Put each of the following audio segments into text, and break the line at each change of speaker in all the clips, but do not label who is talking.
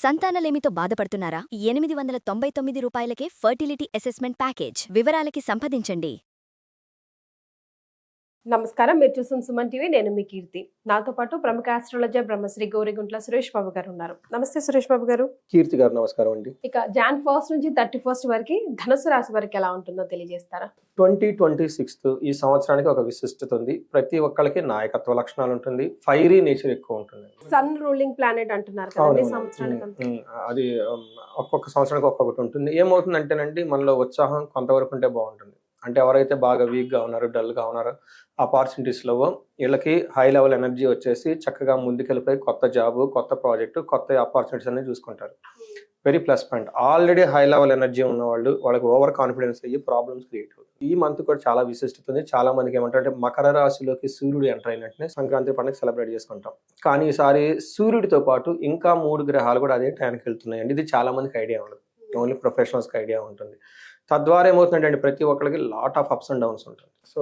సంతానలేమితో బాధపడుతున్నారా? 899 రూపాయలకే fertility assessment package. వివరాలకి సంప్రదించండి.
నమస్కారం, మీరు చూస్తున్న సుమన్ టీవీ. నేను మీ కీర్తి. నాతో పాటు ప్రముఖ ఆస్ట్రాలజర్ బ్రహ్మశ్రీ గౌరిగుంట్ల సురేష్ బాబు గారు ఉన్నారు. నమస్తే సురేష్ బాబు గారు.
కీర్తి గారు నమస్కారం అండి.
ఇక జాన్ 1 నుంచి 31 వరకు ధనుసు రాశి వరకు ఎలా ఉంటుందో తెలియజేస్తారా?
2026 ఈ సంవత్సరానికి ఒక విశిష్టత ఉంది. ప్రతి ఒక్కరికి నాయకత్వ లక్షణాలు ఉంటుంది. ఫైరీ నేచర్ ఎక్కువ ఉంటుంది.
సన్ రూలింగ్ ప్లానెట్ అంటున్నారు కదా, సంవత్సరానికి
అది ఒక్కొక్క సంవత్సరానికి ఒక్కొక్కటి ఉంటుంది. ఏమవుతుందంటేనండి, మనలో ఉత్సాహం కొంతవరకు ఉంటే బాగుంటుంది. అంటే ఎవరైతే బాగా వీక్గా ఉన్నారో, డల్గా ఉన్నారో, ఆపర్చునిటీస్లో వీళ్ళకి హై లెవెల్ ఎనర్జీ వచ్చేసి చక్కగా ముందుకెళ్ళిపోయి కొత్త జాబు, కొత్త ప్రాజెక్టు, కొత్త ఆపర్చునిటీస్ అనేది చూసుకుంటారు. Very plus point. Already high level energy ఉన్న వాళ్ళు, వాళ్ళకి ఓవర్ కాన్ఫిడెన్స్ అయ్యి ప్రాబ్లమ్స్ క్రియేట్ అవుతుంది. ఈ మంత్ కూడా చాలా విశిష్టత ఉంది. చాలా మందికి ఏమంటారంటే, మకర రాశిలోకి సూర్యుడు ఎంటర్ అయినట్టునే సంక్రాంతి పండుగ సెలబ్రేట్ చేసుకుంటాం. కానీ ఈసారి సూర్యుడితో పాటు ఇంకా 3 గ్రహాలు కూడా అదే టైంకి వెళ్తున్నాయండి. ఇది చాలా మందికి ఐడియా ఉండదు. ఓన్లీ ప్రొఫెషనల్స్కి ఐడియా ఉంటుంది. తద్వారా ఏమవుతుందంటే, ప్రతి ఒక్కరికి lot of ups and downs ఉంటుంది. సో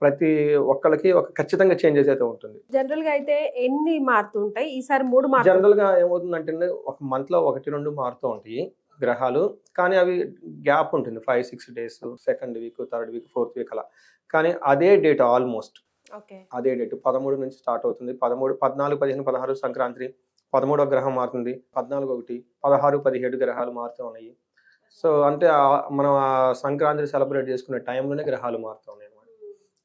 ప్రతి ఒక్కరికి ఒక ఖచ్చితంగా చేంజెస్ అయితే ఉంటుంది.
జనరల్ గా అయితే ఎన్ని మారుతూ ఉంటాయి? ఈసారి 3
జనరల్ గా ఏమవుతుందంటే, ఒక మంత్ లో 1-2 మారుతూ ఉంటాయి గ్రహాలు. కానీ అవి గ్యాప్ ఉంటుంది, 5-6 days, second week, third week, fourth week అలా. కానీ అదే డేట్ ఆల్మోస్ట్ అదే డేట్ 13 నుంచి స్టార్ట్ అవుతుంది. 13, 14, 15, 16 సంక్రాంతి, 13వ గ్రహం మారుతుంది, 14 ఒకటి, 16, 17 గ్రహాలు మారుతూ ఉన్నాయి. సో అంటే మనం ఆ సంక్రాంతి సెలబ్రేట్ చేసుకునే టైంలోనే గ్రహాలు మారుతూ ఉన్నాయి అన్నమాట.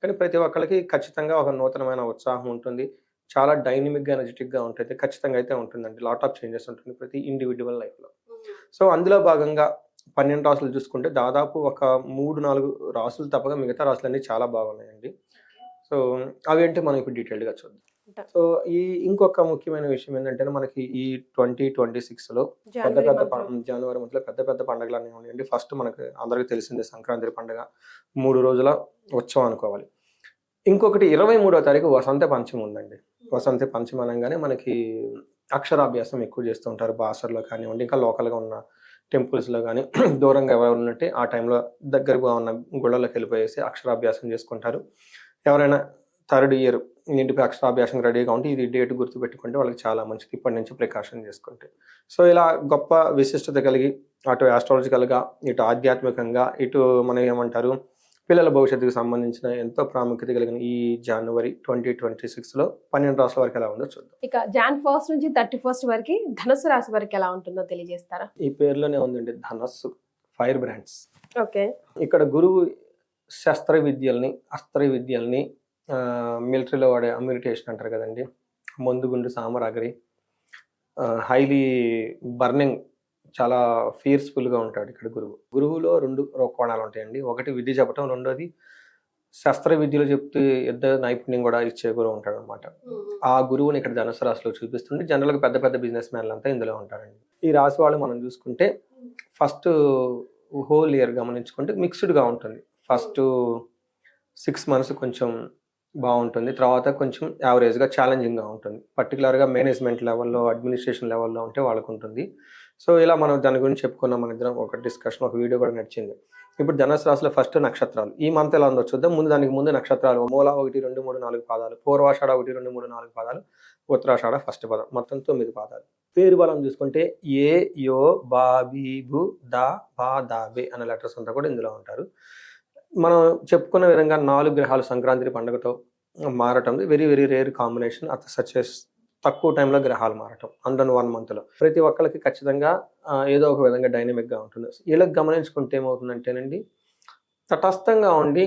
కానీ ప్రతి ఒక్కరికి ఖచ్చితంగా ఒక నూతనమైన ఉత్సాహం ఉంటుంది. చాలా డైనమిక్గా, ఎనర్జెటిక్గా ఉంటుంది. ఖచ్చితంగా అయితే ఉంటుందండి. లాట్ ఆఫ్ చేంజెస్ ఉంటుంది ప్రతి ఇండివిజువల్ లైఫ్లో. సో అందులో భాగంగా 12 రాసులు చూసుకుంటే దాదాపు ఒక 3-4 రాసులు తప్పగా మిగతా రాసులన్నీ చాలా బాగున్నాయండి. సో అవేంటి మనం ఇప్పుడు డీటెయిల్డ్గా చూద్దాం. సో ఇంకొక ముఖ్యమైన విషయం ఏంటంటే, మనకి ఈ 2026లో జనవరి మంత్లో పెద్ద పెద్ద పండుగలు అనేవి ఉన్నాయండి. ఫస్ట్ మనకి అందరికీ తెలిసిందే సంక్రాంతి పండుగ, 3 రోజుల ఉత్సవం అనుకోవాలి. ఇంకొకటి 23వ తారీఖు వసంత పంచమి ఉందండి. వసంత పంచమి అనగానే మనకి అక్షరాభ్యాసం ఎక్కువ చేస్తూ ఉంటారు. బాసర్లో కానివ్వండి, ఇంకా లోకల్గా ఉన్న టెంపుల్స్లో కానీ, దూరంగా ఎవరు ఉన్నట్టే ఆ టైంలో దగ్గరగా ఉన్న గుళ్ళలోకి వెళ్ళిపోయేసి అక్షరాభ్యాసం చేసుకుంటారు. ఎవరైనా థర్డ్ ఇయర్ ఇంటిపై అక్షరాభ్యాసం రెడీగా ఉంటే ఇది డేట్ గుర్తుపెట్టుకుంటే వాళ్ళకి చాలా మంచిది, ఇప్పటి నుంచి ప్రికాషన్ చేసుకుంటే. సో ఇలా గొప్ప విశిష్టత కలిగి, అటు ఆస్ట్రాలజికల్గా, ఇటు ఆధ్యాత్మికంగా, ఇటు మనం ఏమంటారు పిల్లల భవిష్యత్తుకు సంబంధించిన ఎంతో ప్రాముఖ్యత కలిగిన ఈ జనవరి 2026లో 12 రాసుల వరకు ఎలా ఉందో చూద్దాం.
ఇక జాన్ 1 నుంచి 31 వరకు ధనుసు రాశి వరకు ఎలా ఉంటుందో తెలియజేస్తారా?
ఈ పేరులోనే ఉందండి, ధనస్సు, ఫైర్ బ్రాండ్స్.
ఓకే.
ఇక్కడ గురువు శస్త్ర విద్యల్ని, అస్త్ర విద్యల్ని, మిలిటరీలో వాడే అమ్యూనిటేషన్ అంటారు కదండి, మందుగుండు సామరాగరి, హైలీ బర్నింగ్, చాలా ఫియర్స్ఫుల్గా ఉంటాడు ఇక్కడ గురువు. గురువులో 2 కోణాలు ఉంటాయండి. ఒకటి విద్య చెప్పటం, రెండోది శస్త్ర విద్యలో చెప్తూ యుద్ధ నైపుణ్యం కూడా ఇచ్చే గురువు ఉంటాడు అనమాట. ఆ గురువుని ఇక్కడ ధనుసు రాశిలో చూపిస్తుంటే, జనరల్గా పెద్ద పెద్ద బిజినెస్ మ్యాన్లు అంతా ఇందులో ఉంటారండి. ఈ రాశి వాళ్ళు మనం చూసుకుంటే ఫస్ట్ హోల్ ఇయర్ గమనించుకుంటే మిక్స్డ్గా ఉంటుంది. ఫస్ట్ 6 months కొంచెం బాగుంటుంది, తర్వాత కొంచెం యావరేజ్గా ఛాలెంజింగ్గా ఉంటుంది. పర్టికులర్గా మేనేజ్మెంట్ లెవెల్లో, అడ్మినిస్ట్రేషన్ లెవెల్లో ఉంటే వాళ్ళకు ఉంటుంది. సో ఇలా మనం దాని గురించి చెప్పుకున్నాం. మన ఇద్దరం ఒక డిస్కషన్, ఒక వీడియో కూడా నడిచింది. ఇప్పుడు ధనుసు రాశిలో ఫస్ట్ నక్షత్రాలు ఈ మంత్ ఎలా ఉందో చూద్దాం. దానికి ముందు నక్షత్రాలు మూల 1, 2, 3, 4 పాదాలు, పూర్వాషాఢ 1, 2, 3, 4 పాదాలు, ఉత్తరాషాఢ ఫస్ట్ పదం, మొత్తం 9 పాదాలు. పేరు బలం చూసుకుంటే ఏ, యో, బా, బీ, బు, దా, బా, దా, బే అనే లెటర్స్ అంతా కూడా ఇందులో ఉంటారు. మనం చెప్పుకున్న విధంగా 4 గ్రహాలు సంక్రాంతి పండుగతో మారటం వెరీ వెరీ రేర్ కాంబినేషన్. సచెస్ తక్కువ టైంలో గ్రహాలు మారటం అండ్ 1 monthలో ప్రతి ఒక్కరికి ఖచ్చితంగా ఏదో ఒక విధంగా డైనమిక్గా ఉంటుంది. వీళ్ళకి గమనించుకుంటే ఏమవుతుందంటేనండి, తటస్థంగా ఉండి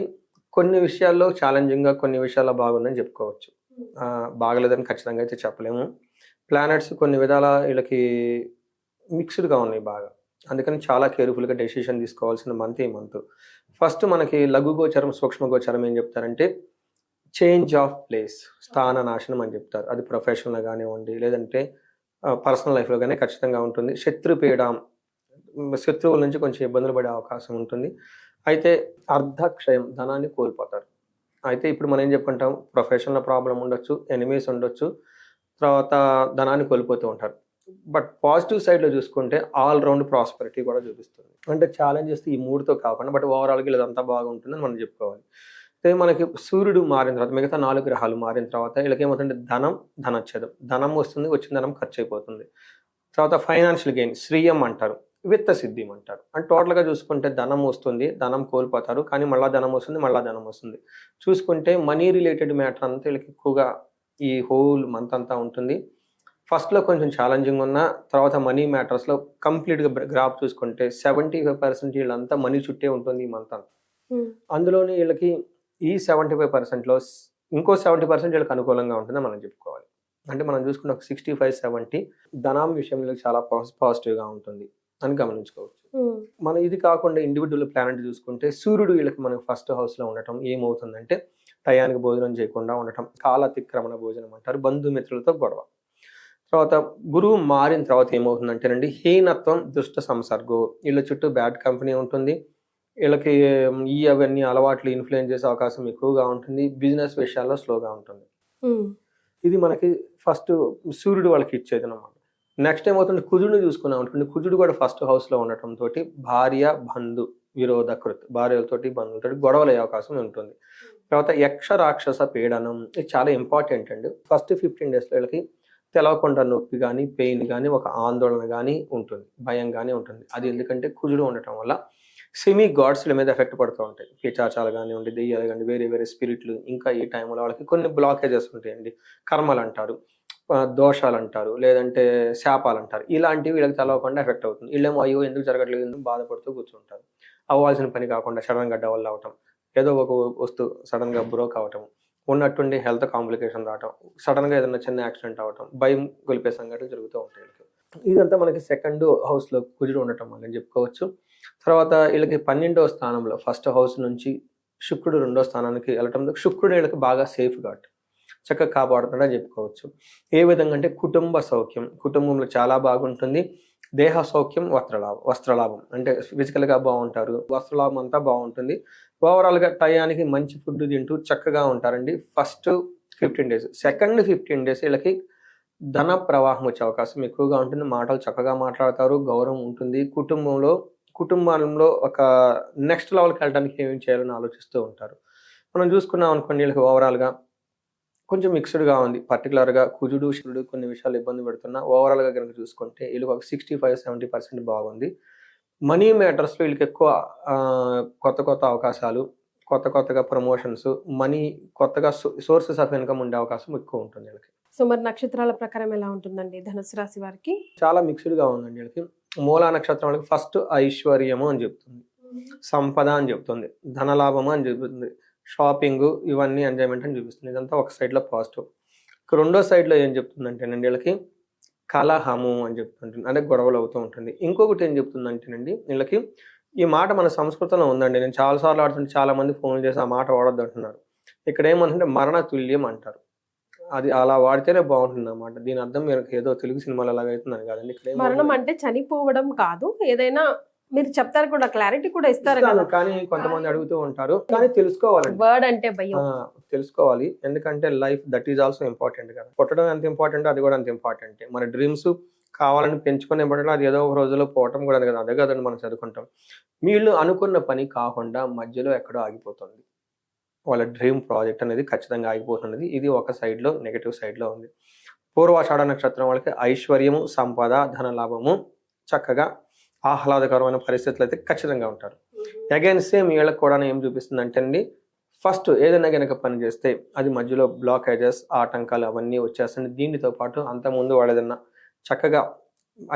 కొన్ని విషయాల్లో ఛాలెంజింగ్గా, కొన్ని విషయాల్లో బాగుందని చెప్పుకోవచ్చు. బాగలేదని ఖచ్చితంగా అయితే చెప్పలేము. ప్లానెట్స్ కొన్ని విధాల వీళ్ళకి మిక్స్డ్గా ఉన్నాయి బాగా. అందుకని చాలా కేర్ఫుల్గా డెసిషన్ తీసుకోవాల్సిన మంత్ ఈ మంత్. ఫస్ట్ మనకి లఘు గోచరం, సూక్ష్మ గోచరం ఏం చెప్తారంటే చేంజ్ ఆఫ్ ప్లేస్, స్థాన నాశనం అని చెప్తారు. అది ప్రొఫెషనల్గా కానివ్వండి, లేదంటే పర్సనల్ లైఫ్లో కానీ ఖచ్చితంగా ఉంటుంది. శత్రుపీడ, శత్రువుల నుంచి కొంచెం ఇబ్బందులు పడే అవకాశం ఉంటుంది. అయితే అర్ధక్షయం, ధనాన్ని కోల్పోతారు. అయితే ఇప్పుడు మనం ఏం చెప్పుకుంటాం, ప్రొఫెషనల్ ప్రాబ్లం ఉండొచ్చు, ఎనిమీస్ ఉండొచ్చు, తర్వాత ధనాన్ని కోల్పోతూ ఉంటారు. బట్ పాజిటివ్ సైడ్లో చూసుకుంటే ఆల్ రౌండ్ ప్రాస్పెరిటీ కూడా చూపిస్తుంది. అంటే ఛాలెంజెస్ ఈ 3తో కాకుండా బట్ ఓవరాల్గా ఇదంతా బాగుంటుందని మనం చెప్పుకోవాలి. అయితే మనకి సూర్యుడు మారిన తర్వాత, మిగతా 4 గ్రహాలు మారిన తర్వాత వీళ్ళకి ఏమవుతుందంటే ధనం, ధనచ్ఛేదం. ధనం వస్తుంది, వచ్చిన ధనం ఖర్చు అయిపోతుంది. తర్వాత ఫైనాన్షియల్ గెయిన్ శ్రీయం అంటారు, విత్త సిద్ధిం అంటారు. అండ్ టోటల్గా చూసుకుంటే ధనం వస్తుంది, ధనం కోల్పోతారు, కానీ మళ్ళీ ధనం వస్తుంది, మళ్ళీ ధనం వస్తుంది. చూసుకుంటే మనీ రిలేటెడ్ మ్యాటర్ అంతా వీళ్ళకి ఎక్కువగా ఈ హోల్ మంత్ అంతా ఉంటుంది. ఫస్ట్లో కొంచెం ఛాలెంజింగ్ ఉన్న తర్వాత మనీ మ్యాటర్స్లో కంప్లీట్గా గ్రాఫ్ చూసుకుంటే 75% వీళ్ళంతా మనీ చుట్టే ఉంటుంది ఈ మంత్ అంతా. అందులోని వీళ్ళకి ఈ 75%లో ఇంకో 70% వీళ్ళకి అనుకూలంగా ఉంటుందని మనం చెప్పుకోవాలి. అంటే మనం చూసుకుంటే ఒక 65-70 ధనం విషయంలో చాలా పాజిటివ్గా ఉంటుంది అని గమనించుకోవచ్చు. మనం ఇది కాకుండా ఇండివిజువల్ ప్లానెట్ చూసుకుంటే సూర్యుడు వీళ్ళకి మనకు ఫస్ట్ హౌస్లో ఉండటం ఏమవుతుందంటే టయానికి భోజనం చేయకుండా ఉండటం, కాలతిక్రమణ భోజనం అంటారు, బంధుమిత్రులతో గొడవ. తర్వాత గురువు మారిన తర్వాత ఏమవుతుందంటేనండి హీనత్వం, దుష్ట సంసర్గం, వీళ్ళ చుట్టూ బ్యాడ్ కంపెనీ ఉంటుంది, వీళ్ళకి అవన్నీ అలవాట్లు ఇన్ఫ్లుయెన్స్ చేసే అవకాశం ఎక్కువగా ఉంటుంది, బిజినెస్ విషయాల్లో స్లోగా ఉంటుంది. ఇది మనకి ఫస్ట్ సూర్యుడు వాళ్ళకి ఇచ్చేది అనమాట. నెక్స్ట్ ఏమవుతుంది కుజుడిని చూసుకున్నాం అనుకోండి, కుజుడు కూడా ఫస్ట్ హౌస్లో ఉండటంతో భార్య బంధు విరోధకృత్, భార్యలతోటి బంధువులతోటి గొడవలు అయ్యే అవకాశం ఉంటుంది. తర్వాత యక్ష రాక్షస పీడనం, ఇది చాలా ఇంపార్టెంట్ అండి. ఫస్ట్ 15 daysలో వీళ్ళకి తెలవకుండా నొప్పి కానీ పెయిన్ కానీ ఒక ఆందోళన కానీ ఉంటుంది, భయం కానీ ఉంటుంది. అది ఎందుకంటే కుజుడు ఉండటం వల్ల సెమీ గాడ్స్ల మీద ఎఫెక్ట్ పడుతూ ఉంటాయి. పిచాచాలు కానివ్వండి, దెయ్యాలు కానీ, వేరే వేరే స్పిరిట్లు. ఇంకా ఈ టైంలో వాళ్ళకి కొన్ని బ్లాకేజెస్ ఉంటాయండి, కర్మలు అంటారు, దోషాలు అంటారు, లేదంటే శాపాలు అంటారు. ఇలాంటివి వీళ్ళకి తెలవకుండా ఎఫెక్ట్ అవుతుంది. వీళ్ళేమో అయ్యో ఎందుకు జరగట్లేదు ఎందుకు బాధపడుతూ కూర్చుంటారు. అవ్వాల్సిన పని కాకుండా సడన్గా డెవల్ అవటం, ఏదో ఒక వస్తువు సడన్గా బ్రోక్ అవటం, ఉన్నట్టుండి హెల్త్ కాంప్లికేషన్ రావటం, సడన్గా ఏదైనా చిన్న యాక్సిడెంట్ అవ్వటం, భయం గొలిపే సంఘటనలు జరుగుతూ ఉంటాయి. ఇదంతా మనకి సెకండ్ హౌస్లో కుజుడు ఉండటం వల్ల చెప్పుకోవచ్చు. తర్వాత వీళ్ళకి 12వ స్థానంలో ఫస్ట్ హౌస్ నుంచి శుక్రుడు 2వ స్థానానికి వెళ్ళటం, శుక్రుడు వీళ్ళకి బాగా సేఫ్ కాబట్టి చక్కగా కాపాడుతుందని చెప్పుకోవచ్చు. ఏ విధంగా అంటే కుటుంబ సౌఖ్యం, కుటుంబంలో చాలా బాగుంటుంది, దేహ సౌఖ్యం, వస్త్రలాభం అంటే ఫిజికల్గా బాగుంటారు, వస్త్రలాభం అంతా బాగుంటుంది. ఓవరాల్గా టయానికి మంచి ఫుడ్ తింటూ చక్కగా ఉంటారండి ఫస్ట్ 15 days. సెకండ్ 15 days వీళ్ళకి ధన ప్రవాహం వచ్చే అవకాశం ఎక్కువగా ఉంటుంది, మాటలు చక్కగా మాట్లాడతారు, గౌరవం ఉంటుంది, కుటుంబంలో ఒక నెక్స్ట్ లెవెల్కి వెళ్ళడానికి ఏమేమి చేయాలని ఆలోచిస్తూ ఉంటారు. మనం చూసుకున్నాం అనుకోండి వీళ్ళకి ఓవరాల్గా కొంచెం మిక్స్డ్గా ఉంది. పర్టికులర్గా కుజుడు శుక్రుడు కొన్ని విషయాలు ఇబ్బంది పెడుతున్నా ఓవరాల్గా కనుక చూసుకుంటే వీళ్ళకి ఒక 65-70% బాగుంది. మనీ మ్యాటర్స్లో వీళ్ళకి ఎక్కువ కొత్త అవకాశాలు, కొత్తగా ప్రమోషన్స్, మనీ కొత్తగా సోర్సెస్ ఆఫ్ ఇన్కమ్ ఉండే అవకాశం ఎక్కువ ఉంటుంది వీళ్ళకి.
సో మరి నక్షత్రాల ప్రకారం ఎలా ఉంటుందండి ధనుసు రాశి వారికి?
చాలా మిక్స్డ్గా ఉందండి వీళ్ళకి. మూలా నక్షత్రం వాళ్ళకి ఫస్ట్ ఐశ్వర్యము అని చెప్తుంది, సంపద అని చెప్తుంది, ధనలాభము అని చెప్తుంది, షాపింగ్ ఇవన్నీ ఎంజాయ్మెంట్ అని చూపిస్తుంది. ఇదంతా ఒక సైడ్లో పాజిటివ్. రెండో సైడ్లో ఏం చెప్తుందంటేనండి వీళ్ళకి కలహము అని చెప్తుంటుంది, అంటే గొడవలు అవుతూ ఉంటుంది. ఇంకొకటి ఏం చెప్తుందంటేనండి వీళ్ళకి ఈ మాట మన సంస్కృతంలో ఉందండి, నేను చాలాసార్లు ఆడుతుంటే చాలా మంది ఫోన్ చేసి ఆ మాట వాడొద్దు అంటున్నారు. ఇక్కడ ఏమంటే మరణ తుల్యం అంటారు, అది అలా వాడితేనే బాగుంటుంది అన్నమాట. దీని అర్థం మీరు ఏదో తెలుగు సినిమాలు అలాగైతుందని కాదండి. ఇక్కడ
మరణం అంటే చనిపోవడం కాదు, ఏదైనా మీరు చెప్తారు కూడా, క్లారిటీ కూడా ఇస్తారు కదా.
కానీ కొంతమంది అడుగుతూ ఉంటారు, కానీ తెలుసుకోవాలండి.
వర్డ్ అంటే భయం,
తెలుసుకోవాలి. ఎందుకంటే life that is also important కదా. పుట్టడం ఎంత ఇంపార్టెంట్ అది కూడా అంత ఇంపార్టెంట్. మన డ్రీమ్స్ కావాలని పెంచుకునే పట్ల అది ఏదో ఒక రోజులో పోవటం కూడా కదా, అదే కదండి మనం చదువుకుంటాం. వీళ్ళు అనుకున్న పని కాకుండా మధ్యలో ఎక్కడో ఆగిపోతుంది, వాళ్ళ డ్రీమ్ ప్రాజెక్ట్ అనేది ఖచ్చితంగా ఆగిపోతున్నది. ఇది ఒక సైడ్లో నెగటివ్ సైడ్లో ఉంది. పూర్వాషాఢ నక్షత్రం వాళ్ళకి ఐశ్వర్యము, సంపద, ధన లాభము, చక్కగా ఆహ్లాదకరమైన పరిస్థితులు అయితే ఖచ్చితంగా ఉంటారు. అగైన్ సేమ్ వీళ్ళకి కూడా ఏం చూపిస్తుంది అంటే అండి, ఫస్ట్ ఏదైనా కనుక పని చేస్తే అది మధ్యలో బ్లాకేజెస్, ఆటంకాలు అవన్నీ వచ్చేస్తుంది. దీనితో పాటు అంతకుముందు వాళ్ళు ఏదన్నా చక్కగా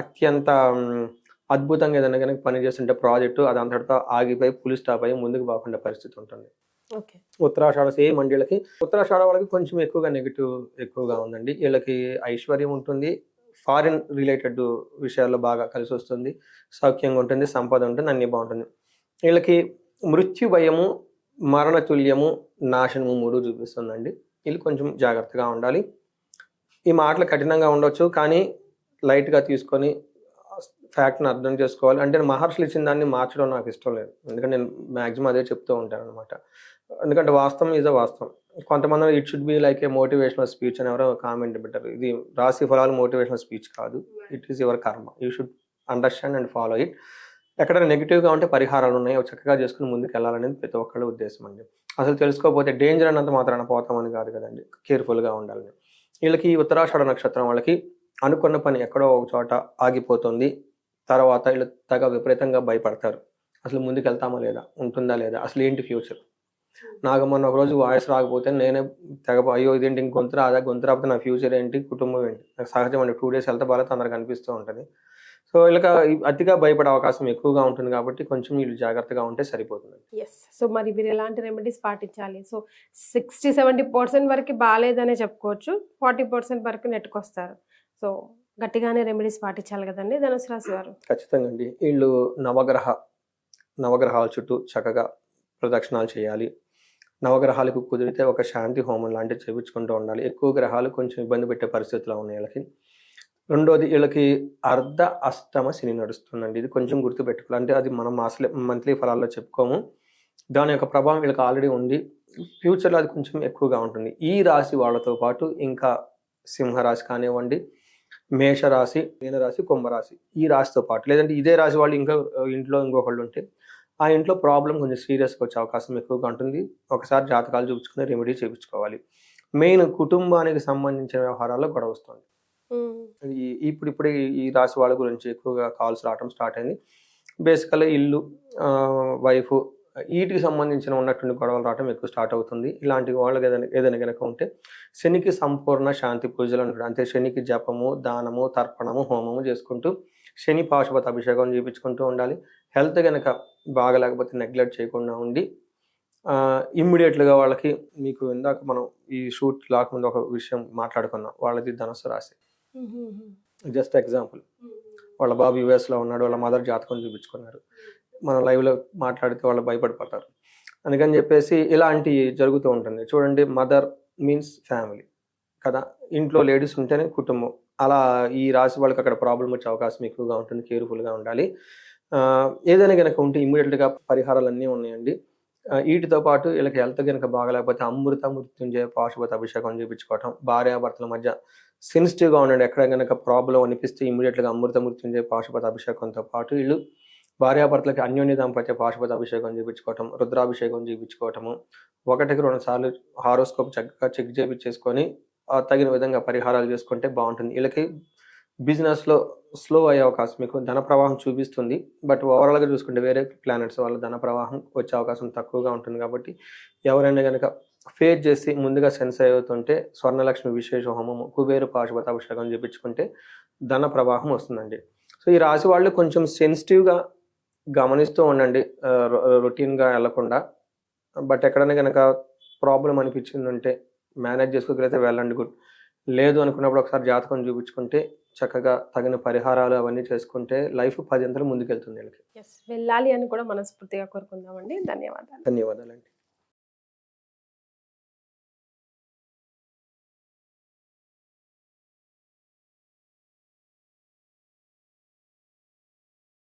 అత్యంత అద్భుతంగా ఏదైనా కనుక పని చేస్తుంటే ప్రాజెక్టు అది అంతటితో ఆగిపోయి పులి స్టాప్ అయ్యి ముందుకు పోకుండా పరిస్థితి ఉంటుంది. ఉత్తరాషాఢ సేమ్ అండి వీళ్ళకి. ఉత్తరాషాఢ వాళ్ళకి కొంచెం ఎక్కువగా నెగిటివ్ ఎక్కువగా ఉందండి. వీళ్ళకి ఐశ్వర్యం ఉంటుంది, ఫారిన్ రిలేటెడ్ విషయాల్లో బాగా కలిసి వస్తుంది, సౌఖ్యంగా ఉంటుంది, సంపద ఉంటుంది, అన్నీ బాగుంటుంది. వీళ్ళకి మృత్యు భయము, మరణతుల్యము, నాశనము 3 చూపిస్తుందండి. వీళ్ళు కొంచెం జాగ్రత్తగా ఉండాలి. ఈ మాటలు కఠినంగా ఉండొచ్చు, కానీ లైట్గా తీసుకొని ఫ్యాక్ట్ని అర్థం చేసుకోవాలి. అంటే మహర్షులు ఇచ్చిన దాన్ని మార్చడం నాకు ఇష్టం లేదు, ఎందుకంటే నేను మ్యాక్సిమం అదే చెప్తూ ఉంటాను అనమాట. ఎందుకంటే వాస్తవం ఈజ్ అ వాస్తవం. కొంతమంది it should be like A motivational speech అని ఎవరో కామెంట్ పెట్టారు. ఇది రాశి ఫలాలు మోటివేషనల్ స్పీచ్ కాదు, ఇట్ ఈస్ యువర్ కర్మ, you should understand and follow it. ఎక్కడైనా నెగిటివ్గా ఉంటే పరిహారాలు ఉన్నాయి, అవి చక్కగా చేసుకుని ముందుకు వెళ్ళాలనేది ప్రతి ఒక్కళ్ళ ఉద్దేశం అండి. అసలు తెలుసుకోకపోతే డేంజర్ అన్నంత మాత్రాన పోతామని కాదు కదండి, కేర్ఫుల్గా ఉండాలని. వీళ్ళకి ఉత్తరాషాఢ నక్షత్రం వాళ్ళకి అనుకున్న పని ఎక్కడో ఒక చోట ఆగిపోతుంది. తర్వాత వీళ్ళు విపరీతంగా భయపడతారు. అసలు ముందుకెళ్తామా లేదా? ఉంటుందా లేదా? అసలు ఏంటి ఫ్యూచర్? నాకు మొన్న ఒకరోజు వాయిస్ రాకపోతే నేనే అయ్యో ఇదేంటి ఇంక గొంతు రాకపోతే నా ఫ్యూచర్ ఏంటి? కుటుంబం ఏంటి? నాకు సహజం అండి. 2 డేస్ హెల్త్ బాగాలేక అందరికి అనిపిస్తూ ఉంటుంది. సో వీళ్ళకి అతిగా భయపడే అవకాశం ఎక్కువగా ఉంటుంది కాబట్టి కొంచెం వీళ్ళు జాగ్రత్తగా ఉంటే సరిపోతుంది.
సో మరి మీరు ఎలాంటి రెమెడీస్ పాటించాలి? సో 60-70% వరకు బాగాలేదనే చెప్పుకోవచ్చు, 40% వరకు నెట్టుకొస్తారు. సో గట్టిగానే రెమెడీస్ పాటించాలి కదండి ధనుసు రాశి వారు.
ఖచ్చితంగా అండి. వీళ్ళు నవగ్రహాల చుట్టూ చక్కగా ప్రదక్షిణాలు చేయాలి. నవగ్రహాలకు కుదిరితే ఒక శాంతి హోమం లాంటివి చేయించుకుంటూ ఉండాలి. ఎక్కువ గ్రహాలు కొంచెం ఇబ్బంది పెట్టే పరిస్థితిలో ఉన్నాయి వీళ్ళకి. రెండోది వీళ్ళకి అర్ధ అష్టమ శని నడుస్తుందండి. ఇది కొంచెం గుర్తుపెట్టుకోవాలి. అంటే అది మనం మంత్లీ ఫలాల్లో చెప్పుకోము. దాని యొక్క ప్రభావం వీళ్ళకి ఆల్రెడీ ఉంది. ఫ్యూచర్లో అది కొంచెం ఎక్కువగా ఉంటుంది. ఈ రాశి వాళ్ళతో పాటు ఇంకా సింహరాశి కానివ్వండి, మేషరాశి, మీనరాశి, కుంభరాశి ఈ రాశితో పాటు లేదంటే ఇదే రాశి వాళ్ళు ఇంకా ఇంట్లో ఇంకొకళ్ళు ఉంటే ఆ ఇంట్లో ప్రాబ్లం కొంచెం సీరియస్గా వచ్చే అవకాశం ఎక్కువగా ఉంటుంది. ఒకసారి జాతకాలు చూపించుకుని రెమెడీ చేయించుకోవాలి. మెయిన్ కుటుంబానికి సంబంధించిన వ్యవహారాల్లో గొడవ వస్తుంది. ఇప్పుడు ఈ రాశి వాళ్ళ గురించి ఎక్కువగా కాల్స్ రావడం స్టార్ట్ అయింది. బేసికల్గా ఇల్లు, వైఫ్ వీటికి సంబంధించిన ఉన్నటువంటి గొడవలు రావడం ఎక్కువ స్టార్ట్ అవుతుంది. ఇలాంటి వాళ్ళకి ఏదైనా కనుక ఉంటే శనికి సంపూర్ణ శాంతి పూజలు అంటారు. అంటే శనికి జపము, దానము, తర్పణము, హోమము చేసుకుంటూ శని పాశుపత అభిషేకం చేయించుకుంటూ ఉండాలి. హెల్త్ కనుక బాగలేకపోతే నెగ్లెక్ట్ చేయకుండా ఉండి ఇమ్మీడియట్లుగా వాళ్ళకి, మీకు ఇందాక మనం ఈ షూట్ లాకుండా ఒక విషయం మాట్లాడుకున్నాం, వాళ్ళది ధనుసు రాశి. జస్ట్ ఎగ్జాంపుల్, వాళ్ళ బాబు యుఎస్లో ఉన్నాడు, వాళ్ళ మదర్ జాతకం చూపించుకున్నారు. మనం లైవ్లో మాట్లాడితే వాళ్ళు భయపడిపోతారు. అందుకని చెప్పేసి ఇలాంటి జరుగుతూ ఉంటుంది. చూడండి, మదర్ మీన్స్ ఫ్యామిలీ కదా, ఇంట్లో లేడీస్ ఉంటేనే కుటుంబం. అలా ఈ రాశి వాళ్ళకి అక్కడ ప్రాబ్లం వచ్చే అవకాశం ఎక్కువగా ఉంటుంది. కేర్ఫుల్గా ఉండాలి. ఏదైనా కనుక ఉంటే ఇమ్మీడియట్గా పరిహారాలు అన్నీ ఉన్నాయండి. వీటితో పాటు వీళ్ళకి హెల్త్ కనుక బాగలేకపోతే అమృత మృత్యుంజయ పాశుపత అభిషేకం చేయించుకోవటం. భార్యాభర్తల మధ్య సెన్సిటివ్గా ఉండండి. ఎక్కడ కనుక ప్రాబ్లం అనిపిస్తే ఇమ్మీడియట్గా అమృత మృత్యుంజయ పాశుపత అభిషేకంతో పాటు వీళ్ళు భార్యాభర్తలకి అన్యోన్య దాంపత్య పాశుపత అభిషేకం చేయించుకోవటం, రుద్రాభిషేకం చేయించుకోవటము, 1-2 సార్లు హారోస్కోప్ చక్కగా చెక్ చేయించేసుకొని తగిన విధంగా పరిహారాలు చేసుకుంటే బాగుంటుంది. వీళ్ళకి బిజినెస్లో స్లో అయ్యే అవకాశం ఎక్కువ, ధన ప్రవాహం చూపిస్తుంది. బట్ ఓవరాల్గా చూసుకుంటే వేరే ప్లానెట్స్ వల్ల ధన ప్రవాహం వచ్చే అవకాశం తక్కువగా ఉంటుంది. కాబట్టి ఎవరైనా కనుక ఫేస్ చేసి ముందుగా సెన్స్ అవుతుంటే స్వర్ణలక్ష్మి విశేష హోమము, కుబేరు పాశుపత అభిషేకం చేయించుకుంటే ధన ప్రవాహం వస్తుందండి. సో ఈ రాశి వాళ్ళు కొంచెం సెన్సిటివ్గా గమనిస్తూ ఉండండి, రొటీన్గా వెళ్లకుండా. బట్ ఎక్కడైనా కనుక ప్రాబ్లం అనిపించిందంటే మేనేజ్ చేసుకోగలిగితే వెళ్ళండి, గుడ్. లేదు అనుకున్నప్పుడు ఒకసారి జాతకం చూపించుకుంటే చక్కగా తగిన పరిహారాలు అవన్నీ చేసుకుంటే లైఫ్ 10 అంతలు ముందుకెళ్తుంది వీళ్ళకి.
వెళ్ళాలి అని కూడా మనస్ఫూర్తిగా కోరుకుందామండి. ధన్యవాదాలు.
ధన్యవాదాలండి.